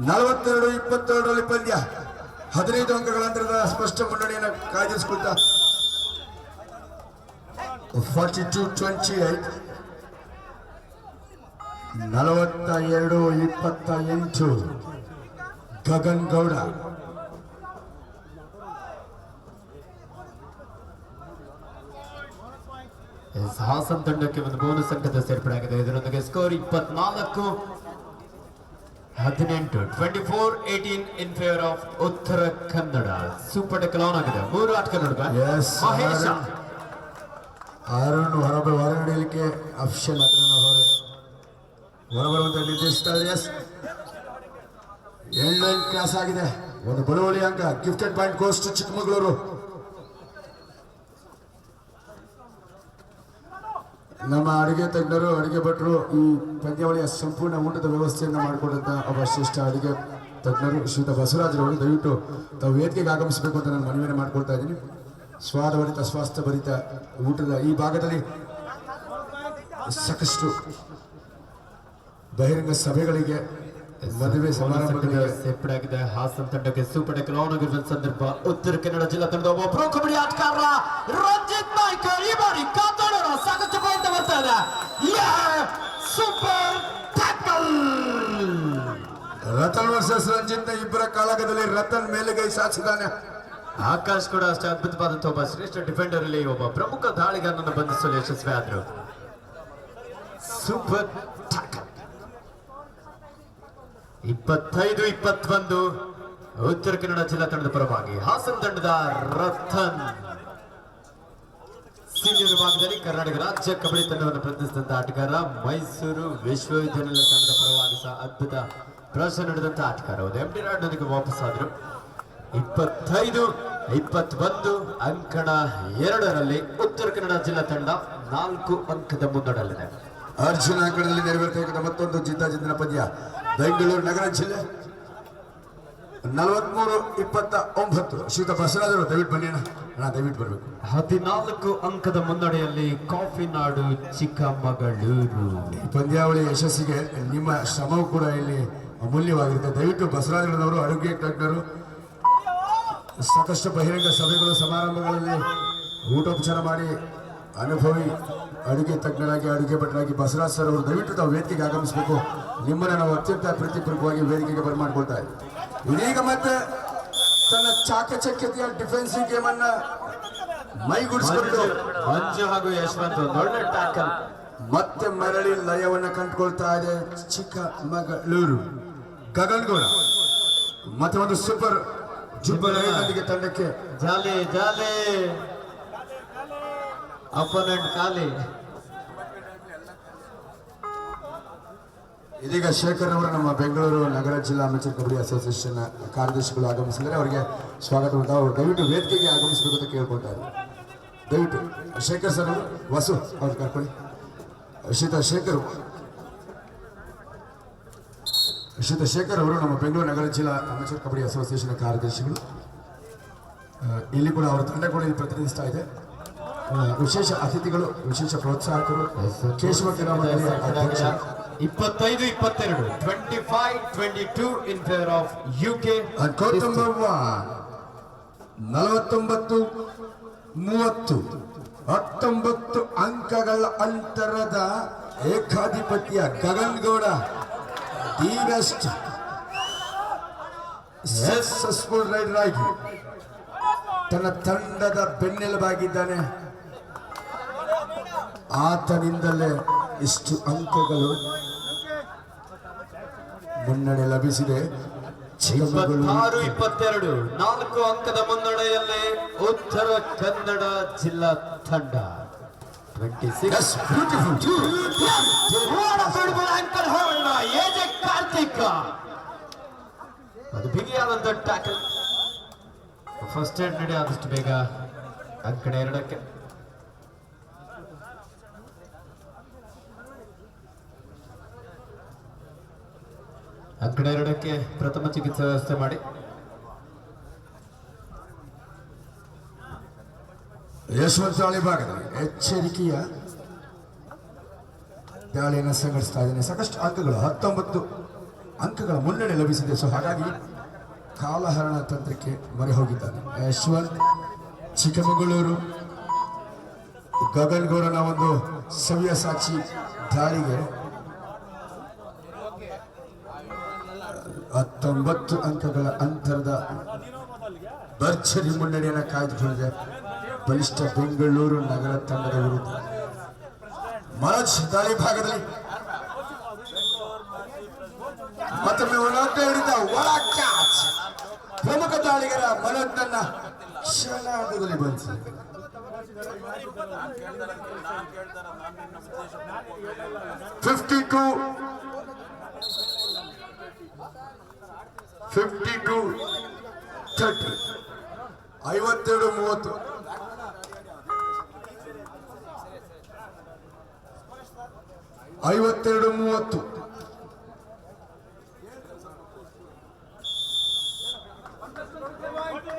ನಲವತ್ತೆರಡು 22ರಲ್ಲಿ ಪಂದ್ಯ 15 ಅಂಕಗಳ ಅಂತರದ ಸ್ಪಷ್ಟ ಮುನ್ನಡೆಯನ್ನು ಕಾಯ್ದಿರಿಸಿಕೊಳ್ತಾ 42-28. 42-28 ಗಗನ್ ಗೌಡ. ಹಾಸನ್ ತಂಡಕ್ಕೆ ಒಂದು ಬೋನಸ್ ಅಂಕದ ಸೇರ್ಪಡೆಯಾಗಿದೆ. ಇದರೊಂದಿಗೆ score 24-18, 24-18 in favour of Uttara Kannada. Super ಟೆಕಲ್ on ಆಗಿದೆ. 3 ಆಟಗಾರ ನಡುವೆ Yes, ಮಹೇಶ ಅರುಣ್ ಹೊರನಡೆಯಲಿಕ್ಕೆ ಅಫ್ಷಲ್ ಹೊರಬರುವಂತೆ ನಿರ್ದೇಶಿಸ್ತಾರೆ. ಎಸ್, ಎಂಡ್ ಕ್ಲಾಸ್ ಆಗಿದೆ. ಒಂದು ಬಳುವಳಿ ಅಂಕ. Gifted point goes to Chikkamagaluru. ನಮ್ಮ ಅಡುಗೆ ತಜ್ಞರು, ಅಡುಗೆ ಭಟ್ರು ಈ ಪಂದ್ಯಾವಳಿಯ ಸಂಪೂರ್ಣ ಊಟದ ವ್ಯವಸ್ಥೆಯನ್ನು ಮಾಡಿಕೊಂಡಂತ ಒಬ್ಬ ಶ್ರೇಷ್ಠ ಅಡುಗೆ ತಜ್ಞರು ಶ್ರೀಯುತ ಬಸವರಾಜರವರು ದಯವಿಟ್ಟು ತಾವು ವೇದಿಕೆಗೆ ಆಗಮಿಸಬೇಕು ಅಂತ ನಾನು ಮನವಿಯನ್ನು ಮಾಡ್ಕೊಳ್ತಾ ಇದ್ದೀನಿ. ಸ್ವಾದಭರಿತ ಸ್ವಾಸ್ಥ್ಯ ಭರಿತ ಊಟದ ಈ ಭಾಗದಲ್ಲಿ ಸಾಕಷ್ಟು ಬಹಿರಂಗ ಸಭೆಗಳಿಗೆ, ಮದುವೆ ಸಮಾರಂಭಗಳಿಗೆ ಸೇರ್ಪಡೆಯಾಗಿದೆ. ಹಾಸನ್ ತಂಡಕ್ಕೆ ಸೂಪರ್ ಟೆಕಲ್ ಆನ್ ಆಗಿರುವ ಸಂದರ್ಭ ಉತ್ತರ ಕನ್ನಡ ಜಿಲ್ಲಾ ತಂಡದ ಒಬ್ಬ ಪ್ರೊ ಕಬಡ್ಡಿ ಆಟಗಾರ ರಂಜಿತ್ ನಾಯ್ಕ ಈ ಬಾರಿ ಕಾತಾಡೋಣ ಸಾಕಷ್ಟು ಪಾಯಿಂಟ್ ಬರ್ತಾ ಇದೆ. Super tackle. Ratan versus Ranjit ಇಬ್ಬರ ಕಾಳಗದಲ್ಲಿ ರತನ್ ಮೇಲುಗೈ ಸಾಧಿಸಿದ್ದಾನೆ. ಆಕಾಶ್ ಕೂಡ ಅಷ್ಟೇ ಅದ್ಭುತವಾದಂತಹ ಒಬ್ಬ ಶ್ರೇಷ್ಠ ಡಿಫೆಂಡರ್ ಅಲ್ಲಿ ಒಬ್ಬ ಪ್ರಮುಖ ದಾಳಿಗಾರನನ್ನು ಬಂಧಿಸಲು ಯಶಸ್ವಿ ಆದ್ರು. ಸೂಪರ್ ಟೆಕಲ್. 25-21 ಉತ್ತರ ಕನ್ನಡ ಜಿಲ್ಲಾ ತಂಡದ ಪರವಾಗಿ ಹಾಸನ್ ತಂಡದ ರತನ್. ಸೀನಿಯರ್ ವಿಭಾಗದಲ್ಲಿ ಕರ್ನಾಟಕ ರಾಜ್ಯ ಕಬಡ್ಡಿ ತಂಡವನ್ನು ಪ್ರತಿನಿಧಿಸಿದಂತಹ ಆಟಗಾರ, ಮೈಸೂರು ವಿಶ್ವವಿದ್ಯಾನಿಲಯ ತಂಡದ ಪರವಾಗಿ ಸಹ ಅದ್ಭುತ ಪ್ರದರ್ಶನ ನೀಡಿದಂತಹ ಆಟಗಾರ. ಎಂಟಿ ರಾಡ್ನೊಂದಿಗೆ ವಾಪಸ್ ಆದರು. 25-21 ಅಂಕಣ 2ರಲ್ಲಿ ಉತ್ತರ ಕನ್ನಡ ಜಿಲ್ಲಾ ತಂಡ 4 ಅಂಕದ ಮುನ್ನಡೆಯಲ್ಲಿದೆ. ಅರ್ಜುನ ಅಂಕಣದಲ್ಲಿ ನೆರವೇರ್ತಕ್ಕಂಥ ಮತ್ತೊಂದು ಜಿದ್ದಾಜಿದ್ದಿನ ಪಂದ್ಯ. ಬೆಂಗಳೂರು ನಗರ ಜಿಲ್ಲೆ 43-29 ಶ್ರೀಯುತ ಬಸವರಾಜರು ದಯವಿಟ್ಟು ಬನ್ನಿ ಅಣ್ಣ, ದಯವಿಟ್ಟು ಬರಬೇಕು. 14 ಅಂಕದ ಮುನ್ನಡೆಯಲ್ಲಿ ಕಾಫಿ ನಾಡು ಚಿಕ್ಕಮಗಳೂರು. ಈ ಪಂದ್ಯಾವಳಿ ಯಶಸ್ಸಿಗೆ ನಿಮ್ಮ ಶ್ರಮವೂ ಕೂಡ ಇಲ್ಲಿ ಅಮೂಲ್ಯವಾಗಿರುತ್ತೆ. ದಯವಿಟ್ಟು ಬಸವರಾಜರವರು ಅಡುಗೆ ತಜ್ಞರು, ಸಾಕಷ್ಟು ಬಹಿರಂಗ ಸಭೆಗಳು ಸಮಾರಂಭಗಳಲ್ಲಿ ಊಟೋಪಚಾರ ಮಾಡಿ ಅನುಭವಿ ಅಡುಗೆ ತಜ್ಞರಾಗಿ, ಅಡುಗೆ ಭಟ್ರಾಗಿ ಬಸವರಾಜ್ ಸರ್ ಅವರು ದಯವಿಟ್ಟು ತಾವು ವೇದಿಕೆಗೆ ಆಗಮಿಸಬೇಕು. ನಿಮ್ಮನ್ನು ನಾವು ಅತ್ಯಂತ ಪ್ರೀತಿಪೂರ್ವಕವಾಗಿ ವೇದಿಕೆಗೆ ಬರಮಾಡ್ಕೊಳ್ತಾ ಇದ್ದೀವಿ. ಇದೀಗ ಮತ್ತೆ ತನ್ನ ಚಾಕಚಕ್ಯತೆಯ ಡಿಫೆನ್ಸಿವ್ ಗೇಮ್ ಅನ್ನ ಮೈಗೂಡಿಸಿಕೊಂಡು ಮಂಜು ಹಾಗೂ ಯಶವಂತ್ ಒಳ್ಳೆ ಟ್ಯಾಕಲ್. ಮತ್ತೆ ಮರಳಿ ಲಯವನ್ನು ಕಂಡುಕೊಳ್ತಾ ಇದೆ ಚಿಕ್ಕಮಗಳೂರು. ಗಗನ್ ಗೌಡ ಮತ್ತೆ ಒಂದು ಸೂಪರ್ ಜುಬ್ಬಲೊಂದಿಗೆ ತಂಡಕ್ಕೆ ಜಾಲಿ ಜಾಲಿ ಅಪೋನೆಂಟ್ ಖಾಲಿ. ಇದೀಗ ಶೇಖರ್ ಅವರು ನಮ್ಮ ಬೆಂಗಳೂರು ನಗರ ಜಿಲ್ಲಾ ಅಮೆಚೂರ್ ಕಬಡ್ಡಿ ಅಸೋಸಿಯೇಷನ್ ಕಾರ್ಯದರ್ಶಿಗಳು ಆಗಮಿಸಿದರೆ ಅವರಿಗೆ ಸ್ವಾಗತ. ಅವರು ದಯವಿಟ್ಟು ವೇದಿಕೆಗೆ ಆಗಮಿಸಬೇಕು ಅಂತ ಕೇಳ್ಕೊಳ್ತಾ ಇದ್ದಾರೆ. ದಯವಿಟ್ಟು ಶೇಖರ್ ಸರ್ ಅವರು, ವಸು ಅವ್ರು ಕರ್ಕೊಳ್ಳಿ. ಶ್ರೀಯುತ ಶೇಖರ್ ಅವರು ನಮ್ಮ ಬೆಂಗಳೂರು ನಗರ ಜಿಲ್ಲಾ ಅಮೆಚೂರ್ ಕಬಡ್ಡಿ ಅಸೋಸಿಯೇಷನ್ ಕಾರ್ಯದರ್ಶಿಗಳು. ಇಲ್ಲಿ ಕೂಡ ಅವರ ತಂಡ ಕೂಡ ಇಲ್ಲಿ ಪ್ರತಿನಿಧಿಸ್ತಾ ಇದೆ. ವಿಶೇಷ ಅತಿಥಿಗಳು, ವಿಶೇಷ ಪ್ರೋತ್ಸಾಹಕರು ಕೇಶವ ಕ್ರೀಡಾಮಂಡಳಿಯ ಅಧ್ಯಕ್ಷ. 25-22 25-22 ಇನ್ ಫೇವರ್ ಆಫ್ ಯುಕೆ. 49-30 19 ಅಂಕಗಳ ಅಂತರದ ಏಕಾಧಿಪತ್ಯ. Gagan Gowda the best successful raider ಆಗಿ ತನ್ನ ತಂಡದ ಬೆನ್ನೆಲುಬಾಗಿದ್ದಾನೆ. ಆತನಿಂದಲೇ ಇಷ್ಟು ಅಂಕಗಳು ಮುನ್ನಡೆ ಲಭಿಸಿದೆ. 26 22 4 ಅಂಕದ ಮುನ್ನಡೆಯಲ್ಲಿ ಉತ್ತರ ಕನ್ನಡ ಜಿಲ್ಲಾ ತಂಡ 26 Yes, beautiful. ಕಾರ್ತಿಕ್ ಅದು ಬಿಗಿಯಾದಂತ ಟ್ಯಾಕಲ್ ಫಸ್ಟ್ ಏಡ್ ನಡಿ ಆದಷ್ಟು ಬೇಗ ಅಂಕಡೆ 2ಕ್ಕೆ ಅಂಕಡೆ 2ಕ್ಕೆ ಪ್ರಥಮ ಚಿಕಿತ್ಸೆ ವ್ಯವಸ್ಥೆ ಮಾಡಿ ಯಶವಂತ ದಾಳಿ ಭಾಗದಲ್ಲಿ ಎಚ್ಚರಿಕೆಯ ದಾಳಿಯನ್ನು ಸಂಘಟಿಸ್ತಾ ಇದ್ದಾನೆ. ಸಾಕಷ್ಟು ಅಂಕಗಳು 19 ಅಂಕಗಳ ಮುನ್ನಡೆ ಲಭಿಸಿದೆ. ಸೊ ಹಾಗಾಗಿ ಕಾಲಹರಣ ತಂತ್ರಕ್ಕೆ ಮೊರೆ ಹೋಗಿದ್ದಾನೆ ಯಶವಂತ್. ಚಿಕ್ಕಮಗಳೂರು ಗಗನ್ ಗೌಡನ ಒಂದು ಸವ್ಯಸಾಚಿ ದಾಳಿಗೆ 19 ಅಂಕಗಳ ಅಂತರದ ಭರ್ಜರಿ ಮುನ್ನಡೆಯನ್ನು ಕಾಯ್ದುಕೊಂಡಿದೆ ಬಲಿಷ್ಠ ಬೆಂಗಳೂರು ನಗರ ತಂಡದ ವಿರುದ್ಧ. ಮನೋಜ್ ದಾಳಿ ಭಾಗದಲ್ಲಿ ಮತ್ತೊಮ್ಮೆ ಹಿಡಿದ ಒಳ ಕ್ಯಾಚ್. ಪ್ರಮುಖ ದಾಳಿಗರ ಮನೋಜ್ನನ್ನ ಕ್ಷಣಾರ್ಧದಲ್ಲಿ ಬಂಧಿಸಿದೆ. 52-30 52-30.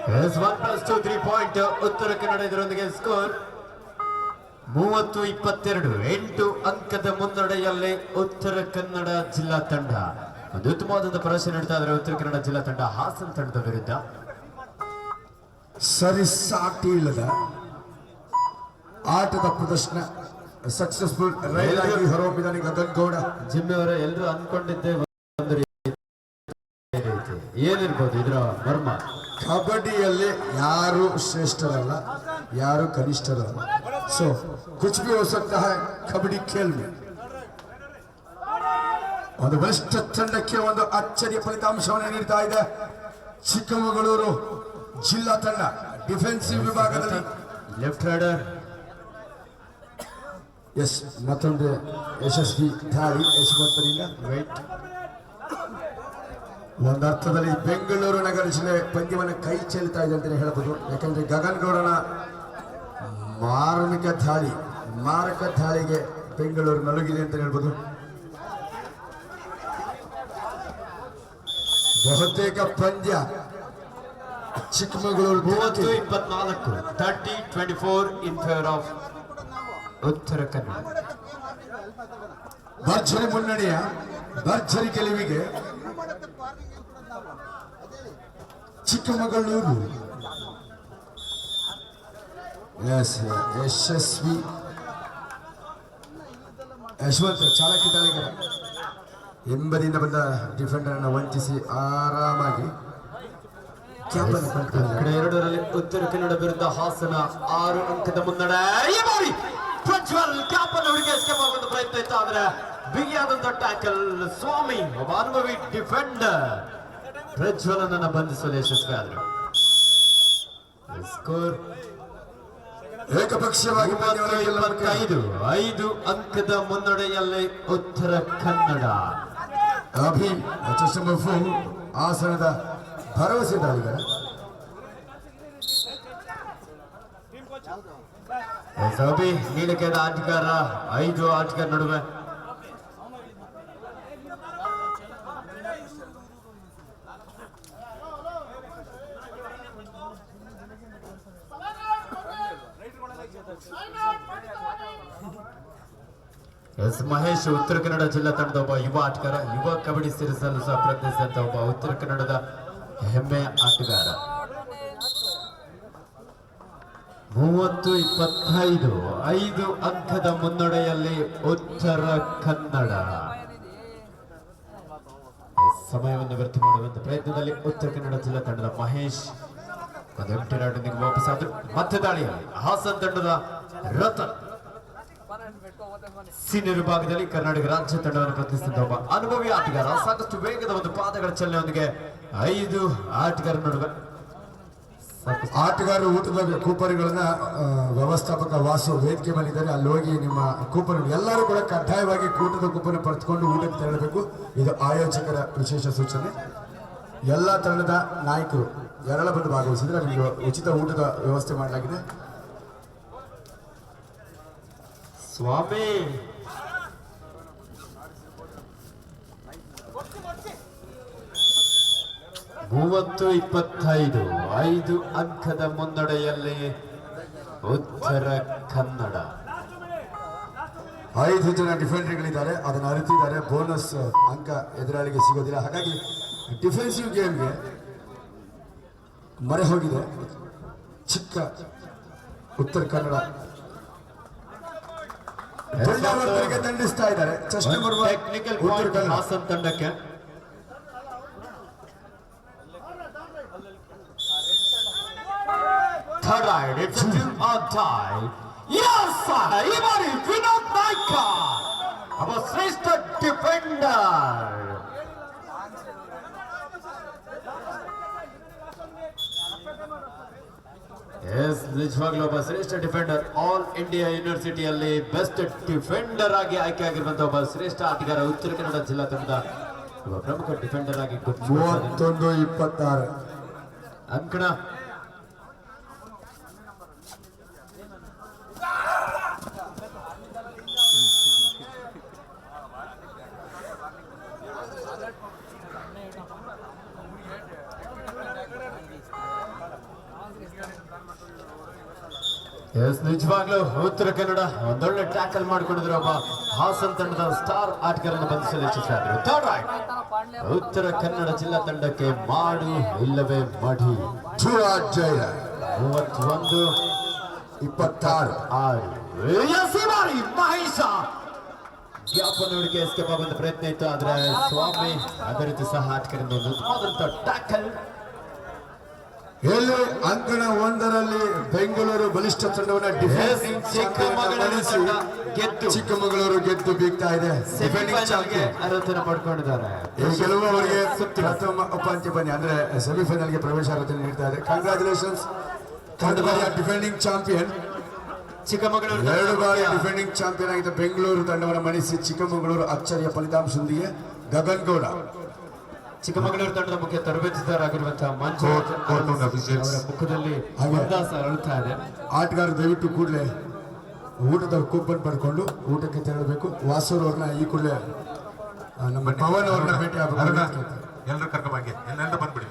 Yes, 1+2 3 ಪಾಯಿಂಟ್ ಉತ್ತರ ಕನ್ನಡ ಇದರೊಂದಿಗೆ ಸ್ಕೋರ್ 30-22 8 ಅಂಕದ ಮುನ್ನಡೆಯಲ್ಲಿ ಉತ್ತರ ಕನ್ನಡ ಜಿಲ್ಲಾ ತಂಡ. ಒಂದು ಉತ್ತಮವಾದ ಪ್ರದರ್ಶನ ನೀಡ್ತಾ ಇದ್ದಾರೆ ಉತ್ತರ ಕನ್ನಡ ಜಿಲ್ಲಾ ತಂಡ ಹಾಸನ ತಂಡದ ವಿರುದ್ಧ. ಸರಿಸಾಟಿ ಇಲ್ಲದ ಆಟದ ಪ್ರದರ್ಶನ ಸಕ್ಸಸ್ಫುಲ್ ರೈಲ್ ಆಗಿ ಹೊರಹೊಮ್ಮಿದ್ದಾನೆ ಗಗನ್ ಗೌಡ. ಜಿಮ್ಮಿ ಅವರ ಎಲ್ಲರೂ ಅನ್ಕೊಂಡಿದ್ದೆ ಒಂದು ರೀತಿ ಏನಿರ್ಬೋದು ಇದರ ಮರ್ಮ. ಕಬಡ್ಡಿಯಲ್ಲಿ ಯಾರು ಶ್ರೇಷ್ಠರಲ್ಲ, ಯಾರು ಕನಿಷ್ಠರಲ್ಲ. ಸೊ ಕುಚ್ ಭಿ ಹೋ ಸಕ್ತಾ ಹೈ ಕಬಡ್ಡಿ ಖೇಲ್ ಮೇ. ಒಂದು ಬಲಿಷ್ಠ ತಂಡಕ್ಕೆ ಒಂದು ಅಚ್ಚರಿಯ ಫಲಿತಾಂಶವನ್ನು ನೀಡ್ತಾ ಇದೆ ಚಿಕ್ಕಮಗಳೂರು ಜಿಲ್ಲಾ ತಂಡ. ಡಿಫೆನ್ಸಿವ್ ವಿಭಾಗದಲ್ಲಿ ಲೆಫ್ಟ್ ರೈಡರ್ ಎಸ್ ಮತ್ತೊಂದು ಯಶಸ್ವಿ ದಾಳಿ ಯಶವಂತನಿಂದ. ವೈಟ್ ಒಂದರ್ಥದಲ್ಲಿ ಬೆಂಗಳೂರು ನಗರ ಜಿಲ್ಲೆ ಪಂದ್ಯವನ್ನು ಕೈ ಚೆಲ್ತಾ ಇದೆ ಅಂತಲೇ ಹೇಳ್ಬೋದು. ಯಾಕಂದ್ರೆ ಗಗನ್ ಗೌಡನ ಮಾರಕ ದಾಳಿಗೆ ಬೆಂಗಳೂರು ನಲುಗಿದೆ ಅಂತ ಹೇಳ್ಬೋದು. ಬಹುತೇಕ ಪಂದ್ಯ ಚಿಕ್ಕಮಗಳೂರು 30-24 30-24 ಇನ್ ಫೇವರ್ ಆಫ್ ಉತ್ತರ ಕನ್ನಡ. ಭರ್ಜರಿ ಮುನ್ನಡೆಯ ಭರ್ಜರಿ ಗೆಲುವಿಗೆ ಚಿಕ್ಕಮಗಳೂರು ಯಶಸ್ವಿ ಯಶವಂತ ಚಾಲಕ ದಾಳಿಗರ ಎಂಬದಿಂದ ಬಂದ ಡಿಫೆಂಡರ್ ಅನ್ನು ವಂಚಿಸಿ ಆರಾಮಾಗಿ ಕ್ಯಾಪ್ ಅನ್ನು ಕಳ್ಕೊಂಡಿದ್ದಾರೆ. 2ರಲ್ಲಿ ಉತ್ತರ ಕನ್ನಡ ವಿರುದ್ಧ ಹಾಸನ 6 ಅಂಕದ ಮುನ್ನಡೆ. ಈ ಬಾರಿ ಪ್ರಜ್ವಲ್ ಕ್ಯಾಪ್ ಅನ್ನು ಹುಡುಗಿ ಎಸ್ಕೇಪ್ ಆಗುವಂತ ಪ್ರಯತ್ನ ಇತ್ತು, ಆದ್ರೆ ಬಿಗಿಯಾದಂತ ಟ್ಯಾಕಲ್ ಸ್ವಾಮಿ ಒಬ್ಬ ಅನುಭವಿ ಡಿಫೆಂಡರ್ ಪ್ರಜ್ವಲ್ ಅನ್ನ ಬಂಧಿಸಲು ಯಶಸ್ವಿ ಆದರು. ಸ್ಕೋರ್ ಏಕಪಕ್ಷೀಯವಾಗಿ 25 ಅಂಕದ ಮುನ್ನಡೆಯಲ್ಲಿ ಉತ್ತರ ಕನ್ನಡ. ಅಭಿ ಹಾಸನದ ಭರವಸೆ ದಾಳಿಗರ. ಅಭಿ ನೀಲಕೇದ ಆಟಗಾರ 5 ಆಟಗಾರ ನಡುವೆ ಮಹೇಶ್ ಉತ್ತರ ಕನ್ನಡ ಜಿಲ್ಲಾ ತಂಡದ ಒಬ್ಬ ಯುವ ಆಟಗಾರ, ಯುವ ಕಬಡ್ಡಿ ಸೇರಿಸಲು ಸಹ ಪ್ರಯತ್ನಿಸಿದಂತ ಒಬ್ಬ ಉತ್ತರ ಕನ್ನಡದ ಹೆಮ್ಮೆಯ ಆಟಗಾರ. 30-25 5 ಅಂಕದ ಮುನ್ನಡೆಯಲ್ಲಿ ಉತ್ತರ ಕನ್ನಡ. ಸಮಯವನ್ನು ವ್ಯರ್ಥ ಮಾಡುವಂತ ಪ್ರಯತ್ನದಲ್ಲಿ ಉತ್ತರ ಕನ್ನಡ ಜಿಲ್ಲಾ ತಂಡದ ಮಹೇಶ್ ಒಂದು ಎಂಟಿ ರಾಡ್ನೊಂದಿಗೆ ವಾಪಸ್ ಆದ್ರು. ಮತ್ತೆ ದಾಳಿಯಲ್ಲಿ ಹಾಸನ ತಂಡದ ರತನ್ ಸೀನಿಯರ್ ವಿಭಾಗದಲ್ಲಿ ಕರ್ನಾಟಕ ರಾಜ್ಯ ತಂಡವನ್ನು ಪ್ರತಿನಿಧಿಸಿದ ಒಬ್ಬ ಅನುಭವಿ ಆಟಗಾರ. ಸಾಕಷ್ಟು ವೇಗದ ಒಂದು ಪಾದಗಳ ಚಲನೆಯೊಂದಿಗೆ 5 ಆಟಗಾರರ ನಡುವೆ ಆಟಗಾರರು ಊಟದ ಕೂಪನ್ಗಳನ್ನ ವ್ಯವಸ್ಥಾಪಕ ವಾಸು ವೇದಿಕೆ ಮೇಲಿದ್ದಾರೆ. ಅಲ್ಲಿ ಹೋಗಿ ನಿಮ್ಮ ಕೂಪನ್ ಎಲ್ಲರೂ ಕೂಡ ಕಡ್ಡಾಯವಾಗಿ ಊಟದ ಕೂಪನ್ ಪಡೆದುಕೊಂಡು ಊಟಕ್ಕೆ ತೆರಳಬೇಕು. ಇದು ಆಯೋಜಕರ ವಿಶೇಷ ಸೂಚನೆ. ಎಲ್ಲ ತಂಡದ ನಾಯಕರು ಯಾರೆಲ್ಲ ಬಂದು ಭಾಗವಹಿಸಿದ್ರೆ ನಿಮಗೆ ಉಚಿತ ಊಟದ ವ್ಯವಸ್ಥೆ ಮಾಡಲಾಗಿದೆ. ಸ್ವಾಮಿ 30-25 5 ಅಂಕದ ಮುನ್ನಡೆಯಲ್ಲಿ ಉತ್ತರ ಕನ್ನಡ. 5 ಜನ ಡಿಫೆಂಡರ್ಗಳಿದ್ದಾರೆ, ಅದನ್ನು ಅರಿತಿದ್ದಾರೆ. ಬೋನಸ್ ಅಂಕ ಎದುರಾಳಿಗೆ ಸಿಗೋದಿಲ್ಲ. ಹಾಗಾಗಿ ಡಿಫೆನ್ಸಿವ್ ಗೇಮ್ಗೆ ಮರೆ ಹೋಗಿದೆ ಚಿಕ್ಕ ಉತ್ತರ ಕನ್ನಡ. ದೊಡ್ಡವರಿಗೆ ದಂಡಿಸ್ತಾ ಇದ್ದಾರೆ. ಚೆಸ್ಟ್ ನಂಬರ್ 1 ಟೆಕ್ನಿಕಲ್ ಉತ್ತರ ಪಾಯಿಂಟ್ ಕನ್ನಡ. ಹಾಸನ್ ತಂಡಕ್ಕೆ. Third ride, it's a 2-on tie. Yes, sir. ಈ ಬಾರಿ ವಿನೋದ್ ನಾಯ್ಕ ಒಬ್ಬ ಶ್ರೇಷ್ಠ ಡಿಫೆಂಡರ್. ಎಸ್, ನಿಜವಾಗ್ಲೂ ಒಬ್ಬ ಶ್ರೇಷ್ಠ ಡಿಫೆಂಡರ್. ಆಲ್ ಇಂಡಿಯಾ ಯೂನಿವರ್ಸಿಟಿಯಲ್ಲಿ ಬೆಸ್ಟ್ ಡಿಫೆಂಡರ್ ಆಗಿ ಆಯ್ಕೆಯಾಗಿರುವಂತಹ ಒಬ್ಬ ಶ್ರೇಷ್ಠ ಆಟಗಾರ. ಉತ್ತರ ಕನ್ನಡ ಜಿಲ್ಲಾ ತಂಡದ ಒಬ್ಬ ಪ್ರಮುಖ ಡಿಫೆಂಡರ್ ಆಗಿ 31-26 ಅಂಕಣ. ಎಸ್, ನಿಜವಾಗ್ಲೂ ಉತ್ತರ ಕನ್ನಡ ಒಂದೊಳ್ಳೆ ಟ್ಯಾಕಲ್ ಮಾಡಿಕೊಂಡಿದ್ರು. ಒಬ್ಬ ಹಾಸನ್ ತಂಡದ ಸ್ಟಾರ್ ಆಟಗಾರನ್ನು ಬಂಧಿಸಲು ಯಶಸ್ವಿಯಾದರು. ಥರ್ಡ್ ರೈಟ್, ಉತ್ತರ ಕನ್ನಡ ಜಿಲ್ಲಾ ತಂಡಕ್ಕೆ ಮಾಡು ಇಲ್ಲವೇ ಮಡಿ. 31-26 ಮಹೇಶ ಗ್ಯಾಪನ್ನು ಹುಡುಕಿ ಎಸ್ಕೇಪ್ ಆಗುವಂತ ಪ್ರಯತ್ನ ಇತ್ತು, ಆದ್ರೆ ಸ್ವಾಮಿ ಅದೇ ರೀತಿ ಸಹ ಆಟಗಾರರಿಂದ ಒಂದು ಉತ್ತಮವಾದಂತ ಟ್ಯಾಕಲ್. ಇಲ್ಲಿ ಅಂಕಣ 1ರಲ್ಲಿ ಬೆಂಗಳೂರು ಬಲಿಷ್ಠ ತಂಡವನ್ನು ಡಿಫೆಂಡಿಂಗ್ ಚಿಕ್ಕಮಗಳೂರು ಗೆದ್ದು ಬೀಗ್ತಾ ಇದೆ. ಡಿಫೆಂಡಿಂಗ್ ಚಾಂಪಿಯನ್ ಅರ್ಹತೆಯನ್ನು ಪಡ್ಕೊಂಡಿದ್ದಾರೆ. ಗೆಲುವವರಿಗೆ ಪ್ರಥಮ ಉಪಾಂತ್ಯ ಬನ್ನಿ ಅಂದ್ರೆ ಸೆಮಿಫೈನಲ್ಗೆ ಪ್ರವೇಶ ಅರ್ಹತೆ ನೀಡ್ತಾ ಇದೆ. Congratulations defending champion Chikkamagaluru. 2 ಬಾರಿ ಡಿಫೆಂಡಿಂಗ್ ಚಾಂಪಿಯನ್ ಆಗಿದ್ದ ಬೆಂಗಳೂರು ತಂಡವನ್ನು ಮಣಿಸಿ ಚಿಕ್ಕಮಗಳೂರು ಅಚ್ಚರಿಯ ಫಲಿತಾಂಶದೊಂದಿಗೆ ಗಗನ್ ಗೌಡ. ಚಿಕ್ಕಮಗಳೂರು ತಂಡದ ಮುಖ್ಯ ತರಬೇತುದಾರರಾಗಿರುವಂತಹ ಮಂಜು ಅವರ ಮುಖದಲ್ಲಿ ಮಂದಹಾಸ ಅರಳುತ್ತಾ ಇದೆ. ಆಟಗಾರರು ದಯವಿಟ್ಟು ಕೂಡಲೇ ಊಟದ ಕೂಪನ್ ಪಡ್ಕೊಂಡು ಊಟಕ್ಕೆ ತೆರಳಬೇಕು. ವಾಸೂರ್ ಅವ್ರನ್ನ ಈ ಕೂಡಲೇ ನಮ್ಮ ಪವನ್ ಅವ್ರನ್ನ ಭೇಟಿ ಆಗಬೇಕು. ಎಲ್ಲರೂ ಕರ್ಕೊಂಡ್ ಎಲ್ಲರೂ ಬಂದ್ಬಿಡಿ.